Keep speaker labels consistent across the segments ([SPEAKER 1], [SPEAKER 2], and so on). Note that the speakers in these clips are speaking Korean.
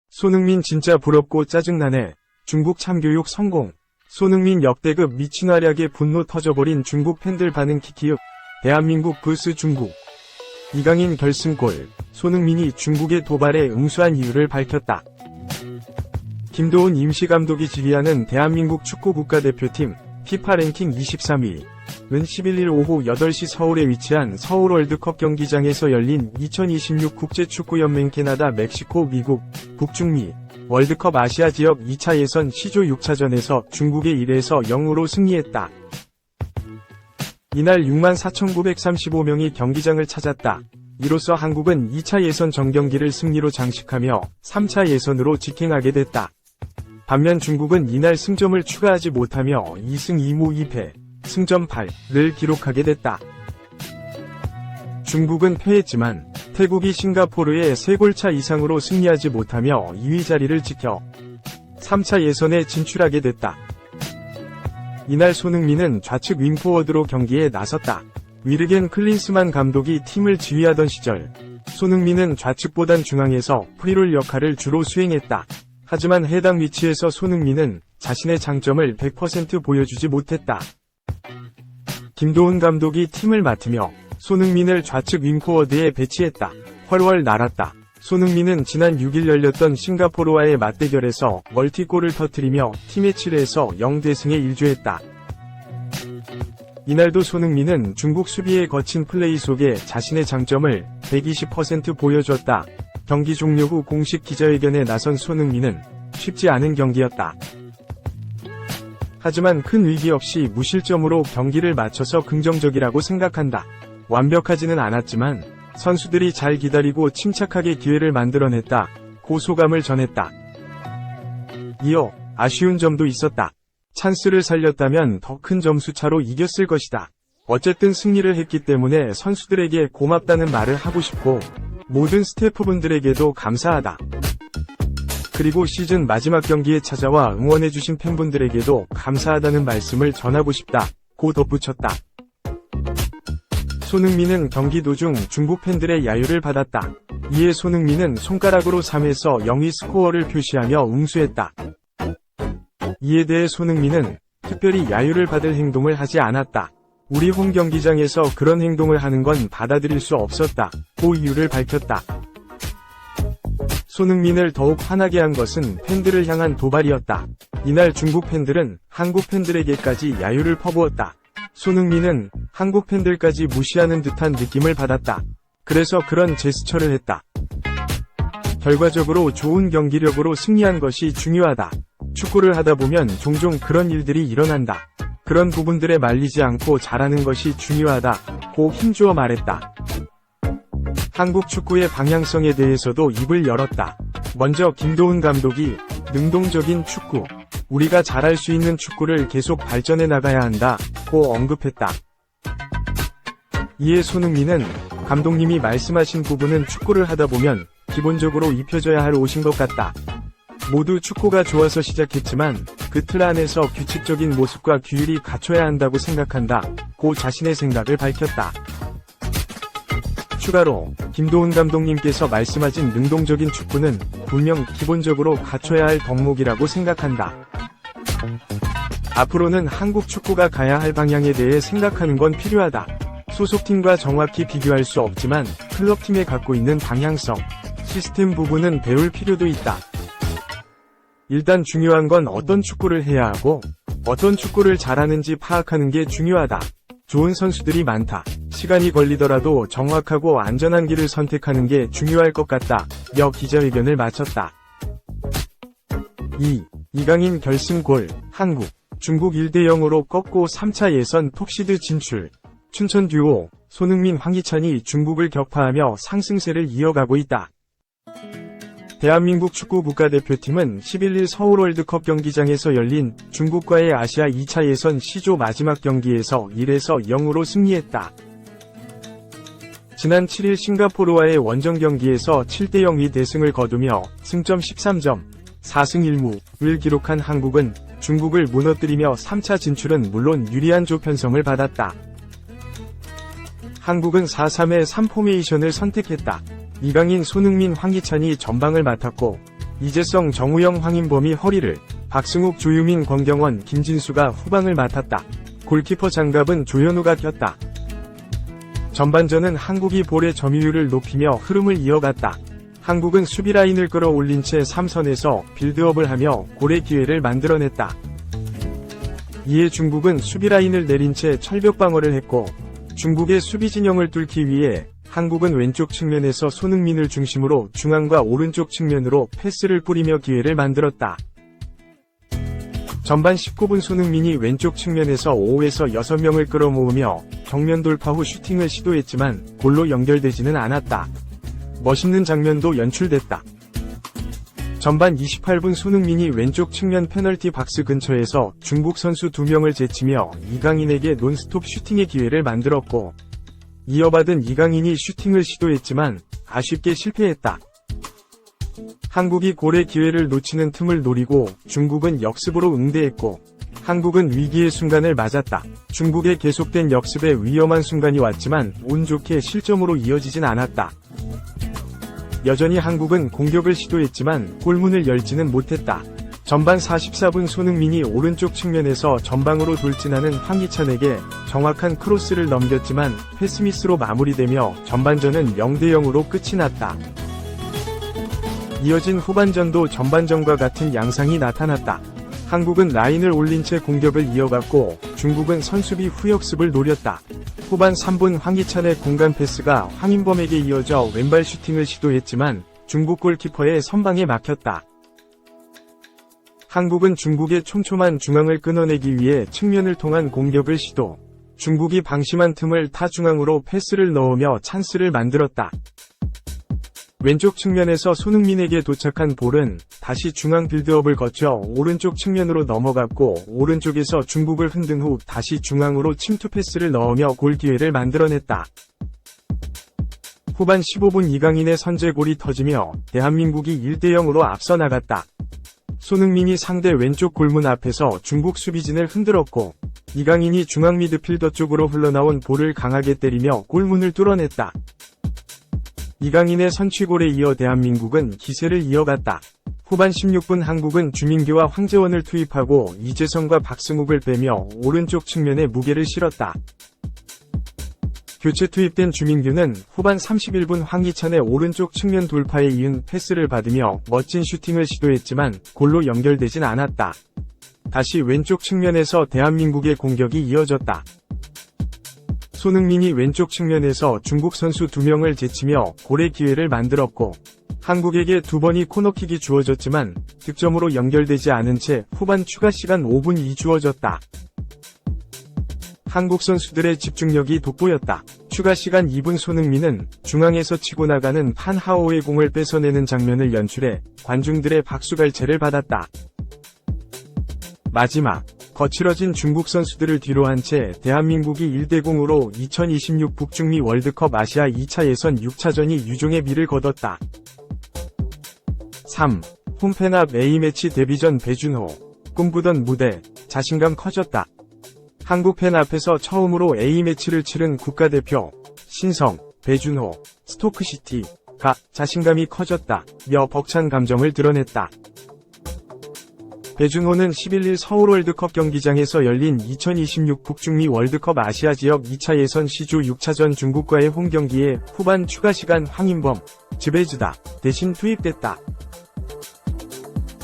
[SPEAKER 1] 손흥민 진짜 부럽고 짜증나네. 중국 참교육 성공. 손흥민 역대급 미친 활약에 분노 터져버린 중국 팬들 반응 키키윽. 대한민국 vs 중국. 이강인 결승골. 손흥민이 중국의 도발에 응수한 이유를 밝혔다. 김도훈 임시감독이 지휘하는 대한민국 축구 국가대표팀 피파 랭킹 23위는 11일 오후 8시 서울에 위치한 서울 월드컵 경기장에서 열린 2026 국제축구연맹 캐나다, 멕시코, 미국, 북중미 월드컵 아시아 지역 2차 예선 C조 6차전에서 중국의 1에서 0으로 승리했다. 이날 64,935명이 경기장을 찾았다. 이로써 한국은 2차 예선 정경기를 승리로 장식하며 3차 예선으로 직행하게 됐다. 반면 중국은 이날 승점을 추가하지 못하며 2승 2무 2패, 승점 8를 기록하게 됐다. 중국은 패했지만 태국이 싱가포르에 3골차 이상으로 승리하지 못하며 2위 자리를 지켜 3차 예선에 진출하게 됐다. 이날 손흥민은 좌측 윙포워드로 경기에 나섰다. 위르겐 클린스만 감독이 팀을 지휘하던 시절 손흥민은 좌측보단 중앙에서 프리롤 역할을 주로 수행했다. 하지만 해당 위치에서 손흥민은 자신의 장점을 100% 보여주지 못했다. 김도훈 감독이 팀을 맡으며 손흥민을 좌측 윙포워드에 배치했다. 훨훨 날았다. 손흥민은 지난 6일 열렸던 싱가포르와의 맞대결에서 멀티골을 터뜨리며 팀의 7에서 0대승에 일조했다. 이날도 손흥민은 중국 수비의 거친 플레이 속에 자신의 장점을 120% 보여줬다. 경기 종료 후 공식 기자회견에 나선 손흥민은 쉽지 않은 경기였다. 하지만 큰 위기 없이 무실점으로 경기를 마쳐서 긍정적이라고 생각한다. 완벽하지는 않았지만 선수들이 잘 기다리고 침착하게 기회를 만들어냈다. 고 소감을 전했다. 이어 아쉬운 점도 있었다. 찬스를 살렸다면 더 큰 점수차로 이겼을 것이다. 어쨌든 승리를 했기 때문에 선수들에게 고맙다는 말을 하고 싶고 모든 스태프분들에게도 감사하다. 그리고 시즌 마지막 경기에 찾아와 응원해주신 팬분들에게도 감사하다는 말씀을 전하고 싶다. 고 덧붙였다. 손흥민은 경기 도중 중국 팬들의 야유를 받았다. 이에 손흥민은 손가락으로 3에서 0의 스코어를 표시하며 응수했다. 이에 대해 손흥민은 특별히 야유를 받을 행동을 하지 않았다. 우리 홈 경기장에서 그런 행동을 하는 건 받아들일 수 없었다. 고 이유를 밝혔다. 손흥민을 더욱 화나게 한 것은 팬들을 향한 도발이었다. 이날 중국 팬들은 한국 팬들에게까지 야유를 퍼부었다. 손흥민은 한국 팬들까지 무시하는 듯한 느낌을 받았다. 그래서 그런 제스처를 했다. 결과적으로 좋은 경기력으로 승리한 것이 중요하다. 축구를 하다 보면 종종 그런 일들이 일어난다. 그런 부분들에 말리지 않고 잘하는 것이 중요하다. 고 힘주어 말했다. 한국 축구의 방향성에 대해서도 입을 열었다. 먼저 김도훈 감독이 능동적인 축구, 우리가 잘할 수 있는 축구를 계속 발전해 나가야 한다. 고 언급했다. 이에 손흥민은 감독님이 말씀하신 부분은 축구를 하다 보면 기본적으로 입혀져야 할 옷인 것 같다. 모두 축구가 좋아서 시작했지만 그 틀 안에서 규칙적인 모습과 규율이 갖춰야 한다고 생각한다. 고 자신의 생각을 밝혔다. 추가로 김도훈 감독님께서 말씀하신 능동적인 축구는 분명 기본적으로 갖춰야 할 덕목이라고 생각한다. 앞으로는 한국 축구가 가야 할 방향에 대해 생각하는 건 필요하다. 소속팀과 정확히 비교할 수 없지만 클럽팀에 갖고 있는 방향성, 시스템 부분은 배울 필요도 있다. 일단 중요한 건 어떤 축구를 해야 하고 어떤 축구를 잘하는지 파악하는 게 중요하다. 좋은 선수들이 많다. 시간이 걸리더라도 정확하고 안전한 길을 선택하는 게 중요할 것 같다. 며 기자회견을 마쳤다. 이강인 결승골. 한국, 중국 1대0으로 꺾고 3차 예선 톱시드 진출. 춘천 듀오, 손흥민 황희찬이 중국을 격파하며 상승세를 이어가고 있다. 대한민국 축구 국가대표팀은 11일 서울 월드컵 경기장에서 열린 중국과의 아시아 2차 예선 C조 마지막 경기에서 1에서 0으로 승리했다. 지난 7일 싱가포르와의 원정 경기에서 7대0의 대승을 거두며 승점 13점, 4승 1무를 기록한 한국은 중국을 무너뜨리며 3차 진출은 물론 유리한 조 편성을 받았다. 한국은 4-3-3 포메이션을 선택했다. 이강인, 손흥민, 황희찬이 전방을 맡았고 이재성, 정우영, 황인범이 허리를, 박승욱, 조유민, 권경원, 김진수가 후방을 맡았다. 골키퍼 장갑은 조현우가 꼈다. 전반전은 한국이 볼의 점유율을 높이며 흐름을 이어갔다. 한국은 수비 라인을 끌어올린 채 3선에서 빌드업을 하며 골의 기회를 만들어냈다. 이에 중국은 수비 라인을 내린 채 철벽 방어를 했고 중국의 수비 진영을 뚫기 위해 한국은 왼쪽 측면에서 손흥민을 중심으로 중앙과 오른쪽 측면으로 패스를 뿌리며 기회를 만들었다. 전반 19분 손흥민이 왼쪽 측면에서 5에서 6명을 끌어모으며 정면 돌파 후 슈팅을 시도했지만 골로 연결되지는 않았다. 멋있는 장면도 연출됐다. 전반 28분 손흥민이 왼쪽 측면 페널티 박스 근처에서 중국 선수 2명을 제치며 이강인에게 논스톱 슈팅의 기회를 만들었고 이어받은 이강인이 슈팅을 시도했지만 아쉽게 실패했다. 한국이 골의 기회를 놓치는 틈을 노리고 중국은 역습으로 응대했고 한국은 위기의 순간을 맞았다. 중국의 계속된 역습에 위험한 순간이 왔지만 운 좋게 실점으로 이어지진 않았다. 여전히 한국은 공격을 시도했지만 골문을 열지는 못했다. 전반 44분 손흥민이 오른쪽 측면에서 전방으로 돌진하는 황희찬에게 정확한 크로스를 넘겼지만 패스미스로 마무리되며 전반전은 0-0으로 끝이 났다. 이어진 후반전도 전반전과 같은 양상이 나타났다. 한국은 라인을 올린 채 공격을 이어갔고 중국은 선수비 후역습을 노렸다. 후반 3분 황희찬의 공간 패스가 황인범에게 이어져 왼발 슈팅을 시도했지만 중국 골키퍼의 선방에 막혔다. 한국은 중국의 촘촘한 중앙을 끊어내기 위해 측면을 통한 공격을 시도. 중국이 방심한 틈을 타 중앙으로 패스를 넣으며 찬스를 만들었다. 왼쪽 측면에서 손흥민에게 도착한 볼은 다시 중앙 빌드업을 거쳐 오른쪽 측면으로 넘어갔고 오른쪽에서 중국을 흔든 후 다시 중앙으로 침투 패스를 넣으며 골 기회를 만들어냈다. 후반 15분 이강인의 선제골이 터지며 대한민국이 1-0으로 앞서 나갔다. 손흥민이 상대 왼쪽 골문 앞에서 중국 수비진을 흔들었고 이강인이 중앙 미드필더 쪽으로 흘러나온 볼을 강하게 때리며 골문을 뚫어냈다. 이강인의 선취골에 이어 대한민국은 기세를 이어갔다. 후반 16분 한국은 주민규와 황재원을 투입하고 이재성과 박승욱을 빼며 오른쪽 측면에 무게를 실었다. 교체 투입된 주민규는 후반 31분 황희찬의 오른쪽 측면 돌파에 이은 패스를 받으며 멋진 슈팅을 시도했지만 골로 연결되진 않았다. 다시 왼쪽 측면에서 대한민국의 공격이 이어졌다. 손흥민이 왼쪽 측면에서 중국 선수 2명을 제치며 골의 기회를 만들었고 한국에게 2번이 코너킥이 주어졌지만 득점으로 연결되지 않은 채 후반 추가 시간 5분이 주어졌다. 한국 선수들의 집중력이 돋보였다. 추가 시간 2분 손흥민은 중앙에서 치고 나가는 판하오의 공을 뺏어내는 장면을 연출해 관중들의 박수갈채를 받았다. 마지막 거칠어진 중국 선수들을 뒤로 한 채 대한민국이 1-0으로 2026 북중미 월드컵 아시아 2차 예선 6차전이 유종의 미를 거뒀다. 3. 홈팬 앞 A매치 데뷔전 배준호. 꿈꾸던 무대, 자신감 커졌다. 한국 팬 앞에서 처음으로 A매치를 치른 국가대표, 신성, 배준호, 스토크시티가 자신감이 커졌다며 벅찬 감정을 드러냈다. 배준호는 11일 서울 월드컵 경기장에서 열린 2026 북중미 월드컵 아시아 지역 2차 예선 C조 6차전 중국과의 홈경기에 후반 추가 시간 황인범, 즈베즈다 대신 투입됐다.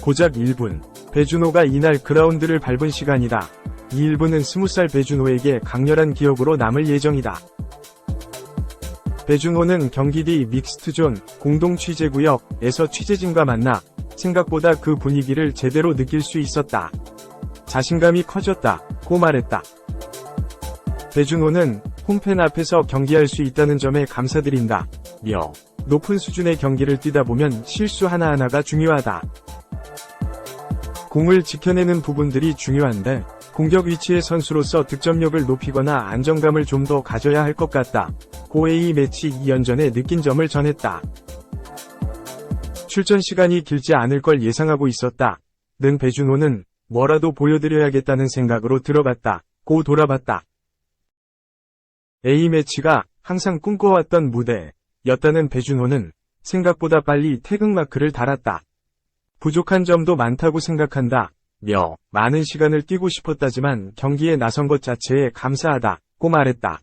[SPEAKER 1] 고작 1분. 배준호가 이날 그라운드를 밟은 시간이다. 이 1분은 20살 배준호에게 강렬한 기억으로 남을 예정이다. 배준호는 경기 뒤 믹스트존 공동 취재구역에서 취재진과 만나 생각보다 그 분위기를 제대로 느낄 수 있었다. 자신감이 커졌다고 말했다. 배준호는 홈팬 앞에서 경기할 수 있다는 점에 감사드린다며 높은 수준의 경기를 뛰다 보면 실수 하나하나가 중요하다. 공을 지켜내는 부분들이 중요한데 공격 위치의 선수로서 득점력을 높이거나 안정감을 좀 더 가져야 할 것 같다. 고 A매치 2연전에 느낀 점을 전했다. 출전 시간이 길지 않을 걸 예상하고 있었다. 는 배준호는 뭐라도 보여드려야겠다는 생각으로 들어갔다. 고 돌아봤다. A매치가 항상 꿈꿔왔던 무대였다는 배준호는 생각보다 빨리 태극마크를 달았다. 부족한 점도 많다고 생각한다. 많은 시간을 뛰고 싶었다지만 경기에 나선 것 자체에 감사하다고 말했다.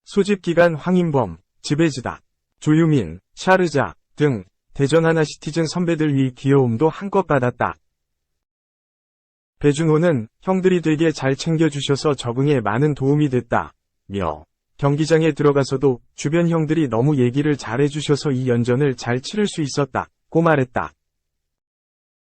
[SPEAKER 1] 소집 기간 황인범, 지배지다, 조유민, 샤르자 등 대전 하나시티즌 선배들 위 귀여움도 한껏 받았다. 배준호는 형들이 되게 잘 챙겨주셔서 적응에 많은 도움이 됐다. 경기장에 들어가서도 주변 형들이 너무 얘기를 잘해주셔서 이 연전을 잘 치를 수 있었다고 말했다.